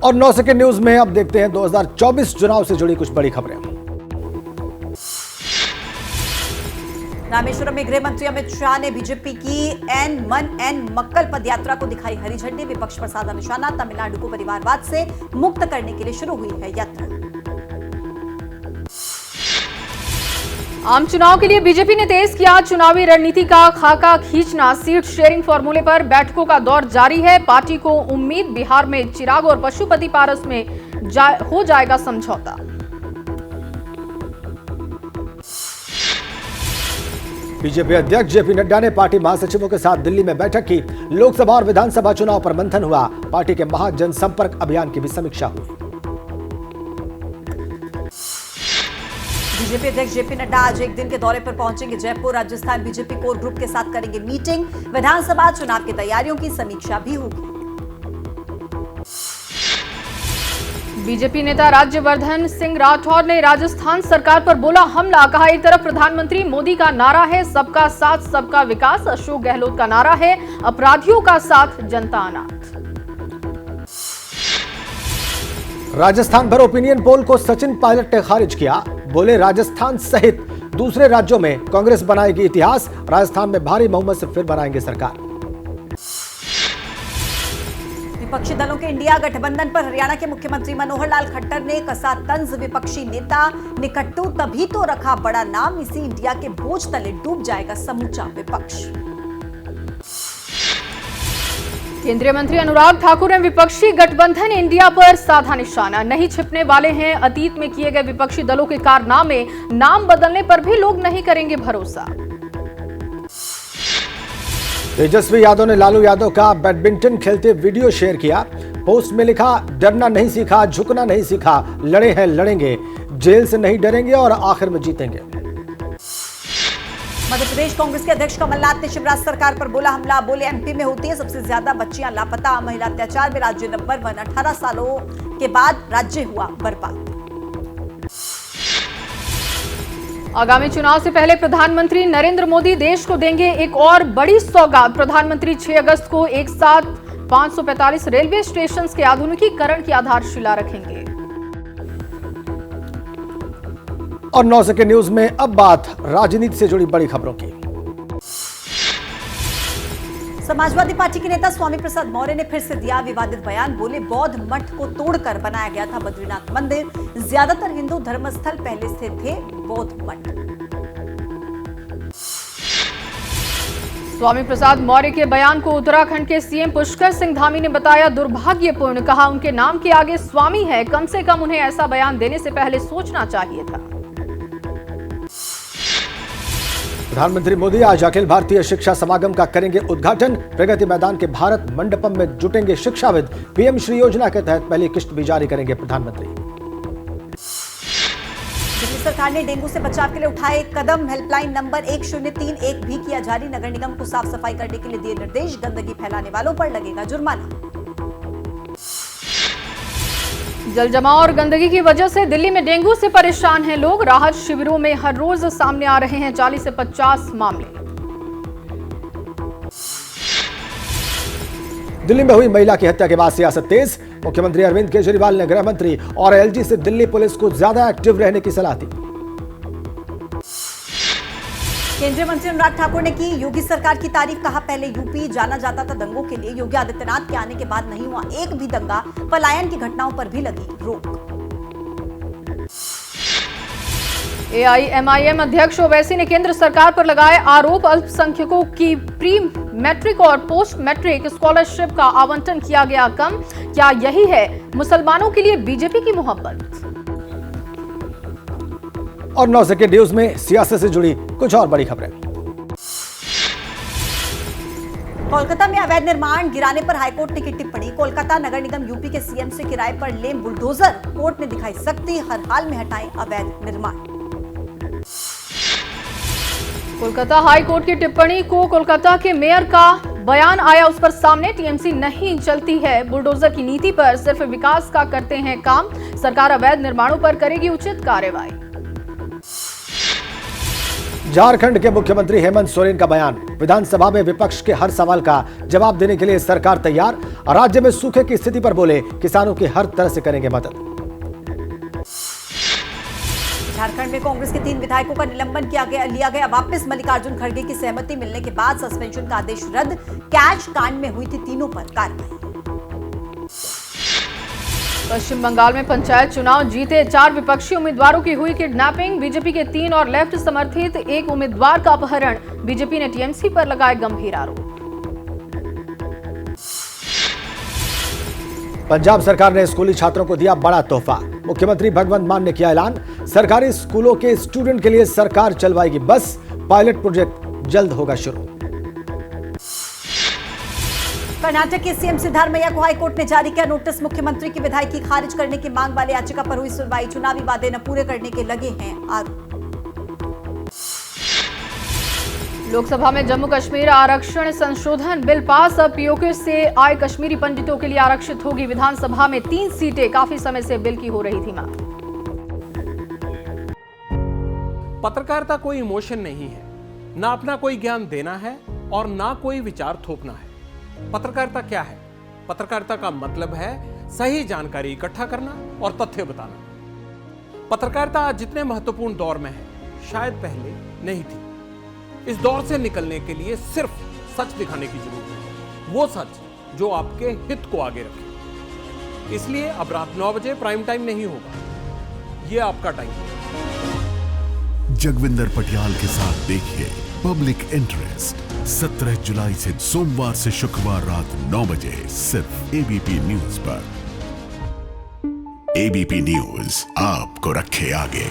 और 9 second news में अब देखते हैं 2024 चुनाव से जुड़ी कुछ बड़ी खबरें। रामेश्वरम में गृह मंत्री अमित शाह ने बीजेपी की एन मन एन मक्कल पदयात्रा को दिखाई हरी झंडी। विपक्ष पर साधा निशाना। तमिलनाडु को परिवारवाद से मुक्त करने के लिए शुरू हुई है यात्रा। आम चुनाव के लिए बीजेपी ने तेज किया चुनावी रणनीति का खाका खींचना। सीट शेयरिंग फॉर्मूले पर बैठकों का दौर जारी है। पार्टी को उम्मीद बिहार में चिराग और पशुपति पारस में हो जाएगा समझौता। बीजेपी अध्यक्ष जेपी नड्डा ने पार्टी महासचिवों के साथ दिल्ली में बैठक की। लोकसभा और विधानसभा चुनाव पर मंथन हुआ। पार्टी के महाजनसंपर्क अभियान की भी समीक्षा हुई। बीजेपी अध्यक्ष जेपी नड्डा आज एक दिन के दौरे पर पहुंचेंगे Jaipur. Rajasthan BJP core group के साथ करेंगे मीटिंग। विधानसभा चुनाव की तैयारियों की समीक्षा भी होगी। बीजेपी नेता राज्यवर्धन सिंह राठौर ने राजस्थान सरकार पर बोला हमला। कहा, एक तरफ प्रधानमंत्री मोदी का नारा है सबका साथ सबका विकास, अशोक गहलोत का नारा है अपराधियों का साथ जनता अनाथ। राजस्थान पर ओपिनियन पोल को सचिन पायलट ने खारिज किया। बोले, राजस्थान सहित दूसरे राज्यों में कांग्रेस बनाएगी इतिहास। राजस्थान में भारी बहुमत से फिर बनाएंगे सरकार। विपक्षी दलों के इंडिया गठबंधन पर हरियाणा के मुख्यमंत्री मनोहर लाल खट्टर ने कसा तंज। विपक्षी नेता निकट्टू तभी तो रखा बड़ा नाम, इसी इंडिया के बोझ तले डूब जाएगा समूचा विपक्ष। केंद्रीय मंत्री अनुराग ठाकुर ने विपक्षी गठबंधन इंडिया पर साधा निशाना। नहीं छिपने वाले हैं अतीत में किए गए विपक्षी दलों के कारनामे। नाम बदलने पर भी लोग नहीं करेंगे भरोसा। तेजस्वी यादव ने लालू यादव का बैडमिंटन खेलते वीडियो शेयर किया। पोस्ट में लिखा, डरना नहीं सीखा, झुकना नहीं सीखा, लड़े हैं लड़ेंगे, जेल से नहीं डरेंगे और आखिर में जीतेंगे। मध्य प्रदेश कांग्रेस के अध्यक्ष कमलनाथ ने शिवराज सरकार पर बोला हमला। बोले, एमपी में होती है सबसे ज्यादा बच्चियां लापता। महिला अत्याचार में राज्य नंबर 1। 18 सालों के बाद राज्य हुआ बर्बाद। आगामी चुनाव से पहले प्रधानमंत्री नरेंद्र मोदी देश को देंगे एक और बड़ी सौगात। प्रधानमंत्री 6 अगस्त को एक साथ 545 रेलवे स्टेशन के आधुनिकीकरण की आधारशिला रखेंगे। और 9 सेकंड न्यूज में अब बात राजनीति से जुड़ी बड़ी खबरों की। समाजवादी पार्टी के नेता स्वामी प्रसाद मौर्य ने फिर से दिया विवादित बयान। बोले, बौद्ध मठ को तोड़कर बनाया गया था बद्रीनाथ मंदिर। ज्यादातर हिंदू धर्मस्थल पहले से थे बौद्ध मठ। स्वामी प्रसाद मौर्य के बयान को उत्तराखंड के सीएम पुष्कर सिंह धामी ने बताया दुर्भाग्यपूर्ण। कहा, उनके नाम के आगे स्वामी है, कम से कम उन्हें ऐसा बयान देने से पहले सोचना चाहिए था। प्रधानमंत्री मोदी आज अखिल भारतीय शिक्षा समागम का करेंगे उद्घाटन। प्रगति मैदान के भारत मंडपम में जुटेंगे शिक्षाविद। पीएम श्री योजना के तहत पहली किस्त भी जारी करेंगे प्रधानमंत्री। दिल्ली सरकार ने डेंगू से बचाव के लिए उठाए कदम। हेल्पलाइन नंबर 1031 भी किया जारी। नगर निगम को साफ सफाई करने के लिए दिए निर्देश। गंदगी फैलाने वालों पर लगेगा जुर्माना। जल जमाव और गंदगी की वजह से दिल्ली में डेंगू से परेशान हैं लोग। राहत शिविरों में हर रोज सामने आ रहे हैं 40 से 50 मामले। दिल्ली में हुई महिला की हत्या के बाद सियासत तेज। मुख्यमंत्री अरविंद केजरीवाल ने गृह मंत्री और एलजी से दिल्ली पुलिस को ज्यादा एक्टिव रहने की सलाह दी। केंद्रीय मंत्री अनुराग ठाकुर ने की योगी सरकार की तारीफ। कहा, पहले यूपी जाना जाता था दंगों के लिए। योगी आदित्यनाथ के आने के बाद नहीं हुआ एक भी दंगा। पलायन की घटनाओं पर भी लगी रोक। एआईएमआईएम अध्यक्ष ओवैसी ने केंद्र सरकार पर लगाए आरोप। अल्पसंख्यकों की प्री मैट्रिक और पोस्ट मैट्रिक स्कॉलरशिप का आवंटन किया गया कम। क्या यही है मुसलमानों के लिए बीजेपी की मोहब्बत? और 9 सेकंड न्यूज में सियासत से जुड़ी कुछ और बड़ी खबरें। कोलकाता में अवैध निर्माण गिराने पर हाईकोर्ट ने की टिप्पणी। कोलकाता नगर निगम यूपी के सीएम से किराए पर ले बुलडोजर। कोर्ट ने दिखाई सख्ती, हर हाल में हटाएं अवैध निर्माण। कोलकाता हाईकोर्ट की टिप्पणी को कोलकाता के मेयर का बयान आया उस पर सामने। टीएमसी नहीं चलती है बुलडोजर की नीति पर, सिर्फ विकास का करते हैं काम। सरकार अवैध निर्माणों पर करेगी उचित कार्रवाई। झारखंड के मुख्यमंत्री हेमंत सोरेन का बयान, विधानसभा में विपक्ष के हर सवाल का जवाब देने के लिए सरकार तैयार। राज्य में सूखे की स्थिति पर बोले, किसानों की हर तरह से करेंगे मदद। झारखंड में कांग्रेस के 3 विधायकों का निलंबन लिया गया वापस। मल्लिकार्जुन खड़गे की सहमति मिलने के बाद सस्पेंशन का आदेश रद्द। कैच कांड में हुई थी तीनों पर कार्रवाई। पश्चिम बंगाल में पंचायत चुनाव जीते 4 विपक्षी उम्मीदवारों की हुई किडनैपिंग। बीजेपी के 3 और लेफ्ट समर्थित 1 उम्मीदवार का अपहरण। बीजेपी ने टीएमसी पर लगाए गंभीर आरोप। पंजाब सरकार ने स्कूली छात्रों को दिया बड़ा तोहफा। मुख्यमंत्री भगवंत मान ने किया ऐलान, सरकारी स्कूलों के स्टूडेंट के लिए सरकार चलवाएगी बस। पायलट प्रोजेक्ट जल्द होगा शुरू। कर्नाटक के सीएम सिद्धारमैया को हाईकोर्ट ने जारी किया नोटिस। मुख्यमंत्री की विधायकी खारिज करने की मांग वाले याचिका पर हुई सुनवाई। चुनावी वादे न पूरे करने के लगे हैं आरोप। लोकसभा में जम्मू कश्मीर आरक्षण संशोधन बिल पास। अब पीओके से आए कश्मीरी पंडितों के लिए आरक्षित होगी विधानसभा में 3 सीटें। काफी समय से बिल की हो रही थी मांग। पत्रकारिता कोई इमोशन नहीं है, ना अपना कोई ज्ञान देना है और ना कोई विचार थोपना है। पत्रकारिता क्या है? पत्रकारिता का मतलब है सही जानकारी इकट्ठा करना और तथ्य बताना। पत्रकारिता आज जितने महत्वपूर्ण दौर में है, शायद पहले नहीं थी। इस दौर से निकलने के लिए सिर्फ सच दिखाने की जरूरत है, वो सच जो आपके हित को आगे रखे। इसलिए अब रात 9 बजे प्राइम टाइम नहीं होगा, ये आपका टाइम है। जगविंदर पटियाल के साथ देखिए पब्लिक इंटरेस्ट 17 जुलाई से सोमवार से शुक्रवार रात 9 बजे सिर्फ एबीपी न्यूज पर। एबीपी न्यूज आपको रखे आगे।